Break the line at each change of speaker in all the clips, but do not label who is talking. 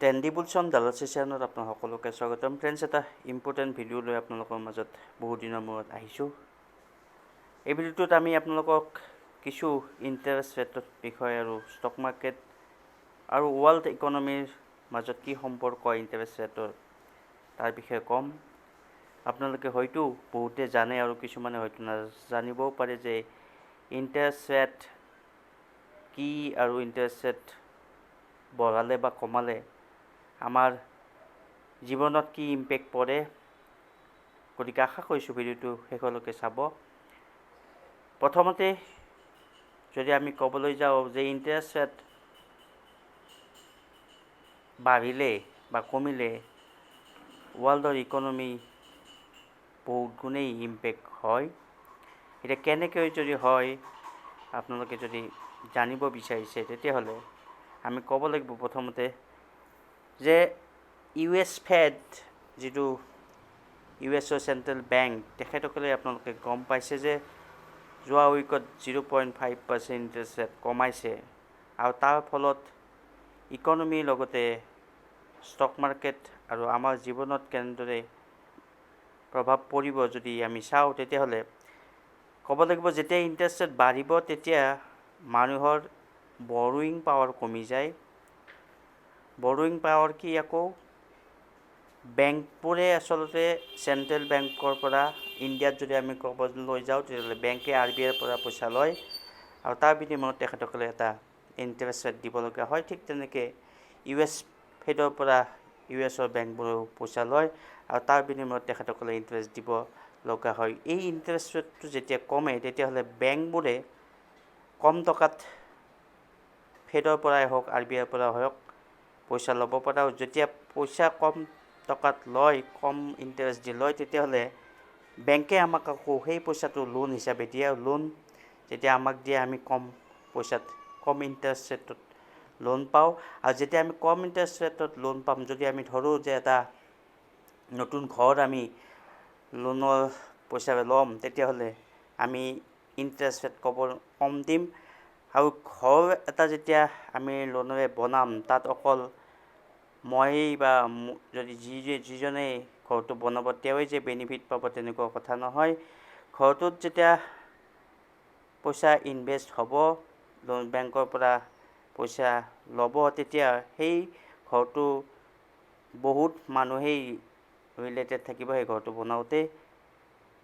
Trendy বুলছন ডালাচি চেনেলত আপোনাক সকলোকে স্বাগতম। ফ্ৰেণ্ডছ, এটা ইম্পৰ্টেণ্ট ভিডিঅ' লৈ আপোনালোকৰ মাজত বহু দিনৰ মূৰত আহিছোঁ। এই ভিডিঅ'টোত আমি আপোনালোকক কিছু ইণ্টাৰেষ্ট ৰেটৰ বিষয়ে আৰু ষ্টক মাৰ্কেট আৰু ৱৰ্ল্ড ইকনমিৰ মাজত কি সম্পৰ্ক ইণ্টাৰেষ্ট ৰেটৰ তাৰ বিষয়ে ক'ম। আপোনালোকে হয়তো বহুতে জানে আৰু কিছুমানে হয়তো নাজানিবও পাৰে যে ইণ্টাৰেষ্ট ৰেট কি আৰু ইণ্টাৰেষ্ট ৰেট বঢ়ালে বা কমালে আমাৰ জীৱনত কি ইম্পেক্ট পৰে। গতিকে আশা কৰিছোঁ ভিডিঅ'টো শেষলৈকে চাব। প্ৰথমতে যদি আমি ক'বলৈ যাওঁ যে ইণ্টাৰেষ্ট ৰেট বাঢ়িলে বা কমিলে ৱৰ্ল্ডৰ ইকনমি বহুত গুণেই ইম্পেক্ট হয়। এতিয়া কেনেকৈ যদি হয় আপোনালোকে যদি জানিব বিচাৰিছে তেতিয়াহ'লে আমি ক'ব লাগিব প্ৰথমতে যে US ফেড, যিটো US চেণ্ট্ৰেল বেংক, তেখেতসকলে আপোনালোকে গম পাইছে যে যোৱা উইকত 0.5% ইণ্টাৰেষ্ট ৰেট কমাইছে আৰু তাৰ ফলত ইকনমিৰ লগতে ষ্টক মাৰ্কেট আৰু আমাৰ জীৱনত কেনেদৰে প্ৰভাৱ পৰিব যদি আমি চাওঁ তেতিয়াহ'লে ক'ব লাগিব যেতিয়া ইণ্টাৰেষ্ট ৰেট বাঢ়িব তেতিয়া মানুহৰ বৰোয়িং পাৱাৰ কমি যায়। বৰোয়িং পাৱাৰ কি, আকৌ বেংকবোৰে আচলতে চেণ্ট্ৰেল বেংকৰ পৰা ইণ্ডিয়াত যদি আমি ক'বলৈ যাওঁ তেতিয়াহ'লে বেংকে RBIৰ পৰা পইচা লয় আৰু তাৰ বিনিময়ত তেখেতসকলে এটা ইণ্টাৰেষ্ট ৰেট দিবলগীয়া হয়। ঠিক তেনেকৈ US ফেডৰ পৰা USৰ বেংকবোৰেও পইচা লয় আৰু তাৰ বিনিময়ত তেখেতসকলে ইণ্টাৰেষ্ট দিব লগা হয়। এই ইণ্টাৰেষ্ট ৰেটটো যেতিয়া কমে তেতিয়াহ'লে বেংকবোৰে কম টকাত ফেডৰ পৰাই হওক RBIৰ পৰা হওক পইচা ল'ব পাৰে আৰু যেতিয়া পইচা কম টকাত লয়, কম ইণ্টাৰেষ্ট দি লয়, তেতিয়াহ'লে বেংকে আমাক আকৌ সেই পইচাটো লোন হিচাপে দিয়ে আৰু লোন যেতিয়া আমাক দিয়ে আমি কম পইচাত কম ইণ্টাৰেষ্ট ৰেটত লোন পাওঁ। আৰু যেতিয়া আমি কম ইণ্টাৰেষ্ট ৰেটত লোন পাম, যদি আমি ধৰোঁ যে এটা নতুন ঘৰ আমি লোনৰ পইচাৰে ল'ম তেতিয়াহ'লে আমি ইণ্টাৰেষ্ট ৰেট কম দিম আৰু ঘৰ এটা যেতিয়া আমি লোনেৰে বনাম তাত অকল মই বা যদি যিজনে ঘৰটো বনাব তেওঁৱেই যে বেনিফিট পাব তেনেকুৱা কথা নহয়। ঘৰটোত যেতিয়া পইচা ইনভেষ্ট হ'ব, লোন বেংকৰ পৰা পইচা ল'ব, তেতিয়া সেই ঘৰটো বহুত মানুহেই ৰিলেটেড থাকিব সেই ঘৰটো বনাওঁতে।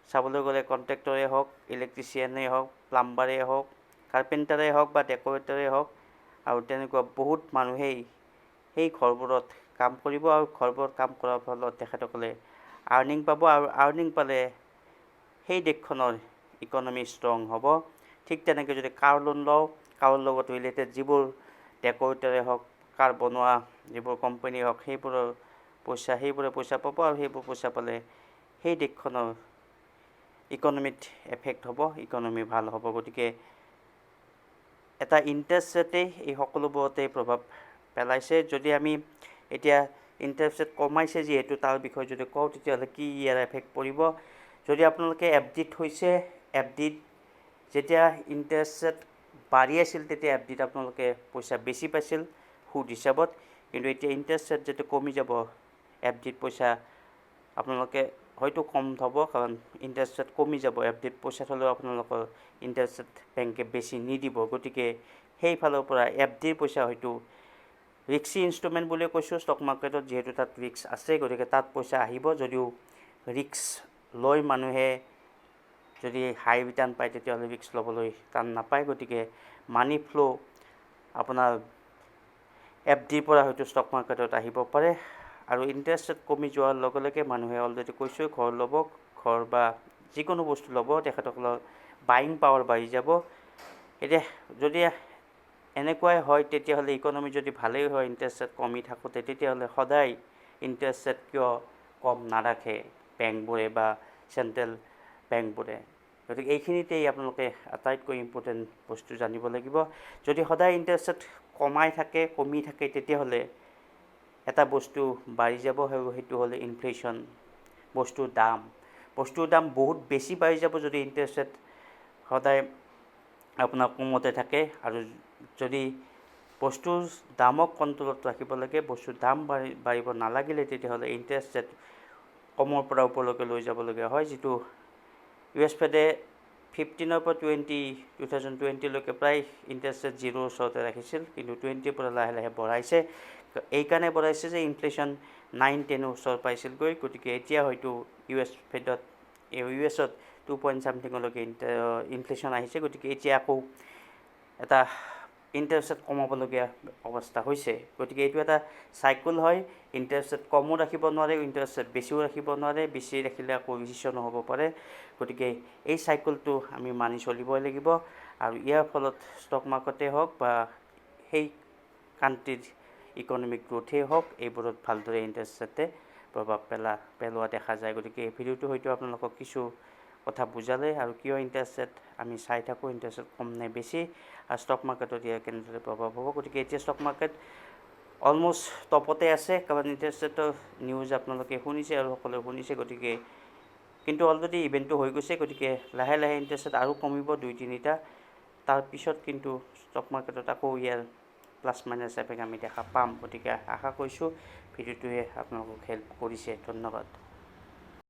চাবলৈ গ'লে কণ্ট্ৰেক্টৰে হওক, ইলেক্ট্ৰিচিয়ানেই হওক, প্লাম্বাৰেই হওক, কাৰ্পেণ্টাৰেই হওক বা ডেক'ৰেটৰেই হওক, আৰু তেনেকুৱা বহুত মানুহেই সেই ঘৰবোৰত কাম কৰিব আৰু ঘৰবোৰত কাম কৰাৰ ফলত তেখেতসকলে আৰ্নিং পাব আৰু আৰ্নিং পালে সেই দেশখনৰ ইকনমি ষ্ট্ৰং হ'ব। ঠিক তেনেকৈ যদি কাৰ লোন লওঁ, কাৰৰ লগত ৰিলেটেড যিবোৰ ডেক'ৰেটৰে হওক, কাৰ বনোৱা যিবোৰ কোম্পানী হওক, সেইবোৰে পইচা পাব আৰু সেইবোৰ পইচা পালে সেই দেশখনৰ ইকনমিত এফেক্ট হ'ব, ইকনমি ভাল হ'ব। গতিকে এটা ইণ্টাৰেষ্ট ৰেটেই এই সকলোবোৰতেই প্ৰভাৱ পেলাইছে। যদি আমি এতিয়া ইণ্টাৰেষ্ট ৰেট কমাইছে যিহেতু তাৰ বিষয়ে যদি কওঁ তেতিয়াহ'লে কি ইয়াৰ এফেক্ট পৰিব। যদি আপোনালোকে FDত হৈছে, FDত যেতিয়া ইণ্টাৰেষ্ট ৰেট বাঢ়ি আছিল তেতিয়া FDত আপোনালোকে পইচা বেছি পাইছিল সুদ হিচাপত, কিন্তু এতিয়া ইণ্টাৰেষ্ট ৰেট যেতিয়া কমি যাব FDত পইচা আপোনালোকে হয়তো কম থ'ব, কাৰণ ইণ্টাৰেষ্ট ৰেট কমি যাব। FDত পইচা থ'লেও আপোনালোকৰ ইণ্টাৰেষ্ট ৰেট বেংকে বেছি নিদিব। গতিকে সেইফালৰ পৰা FDৰ পইচা হয়তো ৰিস্কি ইনষ্ট্ৰুমেণ্ট বুলিয়ে কৈছোঁ ষ্টক মাৰ্কেটত, যিহেতু তাত ৰিস্ক আছে। গতিকে তাত পইচা আহিব, যদিও ৰিস্ক লৈ মানুহে যদি হাই ৰিটাৰ্ণ পায় তেতিয়াহ'লে ৰিস্ক ল'বলৈ টান নাপায়। গতিকে মানি ফ্ল' আপোনাৰ FDৰ পৰা হয়তো ষ্টক মাৰ্কেটত আহিব পাৰে। আৰু ইণ্টাৰেষ্ট ৰেট কমি যোৱাৰ লগে লগে মানুহে অলৰেডি কৈছোঁ ঘৰ ল'ব, ঘৰ বা যিকোনো বস্তু ল'ব, তেখেতসকলৰ বাইং পাৱাৰ বাঢ়ি যাব। এতিয়া যদি এনেকুৱাই হয় তেতিয়াহ'লে ইকনমি যদি ভালেই হয়, ইণ্টাৰেষ্ট ৰেট কমি থাকোঁতে, তেতিয়াহ'লে সদায় ইণ্টাৰেষ্ট ৰেট কিয় কম নাৰাখে বেংকবোৰে বা চেণ্ট্ৰেল বেংকবোৰে। গতিকে এইখিনিতেই আপোনালোকে আটাইতকৈ ইম্পৰ্টেণ্ট বস্তু জানিব লাগিব। যদি সদায় ইণ্টাৰেষ্ট ৰেট কমি থাকে তেতিয়াহ'লে এটা বস্তু বাঢ়ি যাব, সেইটো হ'লে ইনফ্লেশ্যন। বস্তুৰ দাম বহুত বেছি বাঢ়ি যাব যদি ইণ্টাৰেষ্ট ৰেট সদায় আপোনাৰ কমতে থাকে। আৰু যদি বস্তুৰ দামক কণ্ট্ৰলত ৰাখিব লাগে, বস্তুৰ দাম বাঢ়িব নালাগিলে তেতিয়াহ'লে ইণ্টাৰেষ্ট ৰেট কমৰ পৰা ওপৰলৈকে লৈ যাবলগীয়া হয়, যিটো US ফেডে 15ৰ পৰা 2020লৈকে প্ৰায় ইণ্টাৰেষ্ট ৰেট 0ৰ ওচৰতে ৰাখিছিল, কিন্তু 20ৰ পৰা লাহে লাহে বঢ়াইছে। এইকাৰণে বঢ়াইছে যে ইনফ্লেশ্যন 9-10ৰ ওচৰ পাইছিলগৈ, গতিকে এতিয়া হয়তো US ত 2 ইনফ্লেশ্যন আহিছে, গতিকে এতিয়া আকৌ এটা ইণ্টাৰেষ্ট ৰেট কমাবলগীয়া অৱস্থা হৈছে। গতিকে এইটো এটা চাইকেল হয়, ইণ্টাৰেষ্ট ৰেট কমো ৰাখিব নোৱাৰে, ইণ্টাৰেষ্ট ৰেট বেছিও ৰাখিব নোৱাৰে, বেছি ৰাখিলে আকৌ ৰিচিশ্যনো হ'ব পাৰে। গতিকে এই চাইকেলটো আমি মানি চলিবই লাগিব, আৰু ইয়াৰ ফলত ষ্টক মাৰ্কেটেই হওক বা সেই কাণ্ট্ৰিৰ ইকনমিক গ্ৰ'থেই হওক, এইবোৰত ভালদৰে ইণ্টাৰেষ্ট ৰেটে প্ৰভাৱ পেলোৱা দেখা যায়। গতিকে এই ভিডিঅ'টো হয়তো আপোনালোকক কিছু কথা বুজালে, আৰু কিয় ইণ্টাৰেষ্ট ৰেট আমি চাই থাকোঁ, ইণ্টাৰেষ্ট ৰেট কম নে বেছি, আৰু ষ্টক মাৰ্কেটত ইয়াৰ কেনেদৰে প্ৰভাৱ হ'ব। গতিকে এতিয়া ষ্টক মাৰ্কেট অলমষ্ট টপতে আছে, কাৰণ ইণ্টাৰেষ্ট ৰেটৰ নিউজ আপোনালোকে শুনিছে আৰু সকলোৱে শুনিছে। গতিকে কিন্তু অলৰেডি ইভেণ্টটো হৈ গৈছে, গতিকে লাহে লাহে ইণ্টাৰেষ্ট ৰেট আৰু কমিব 2-3টা, তাৰপিছত কিন্তু ষ্টক মাৰ্কেটত আকৌ ইয়াৰ প্লাছ মাইনাছ এফেক্ট আমি দেখা পাম। গতিকে আশা কৰিছোঁ ভিডিঅ'টোৱে আপোনালোকক হেল্প কৰিছে। ধন্যবাদ।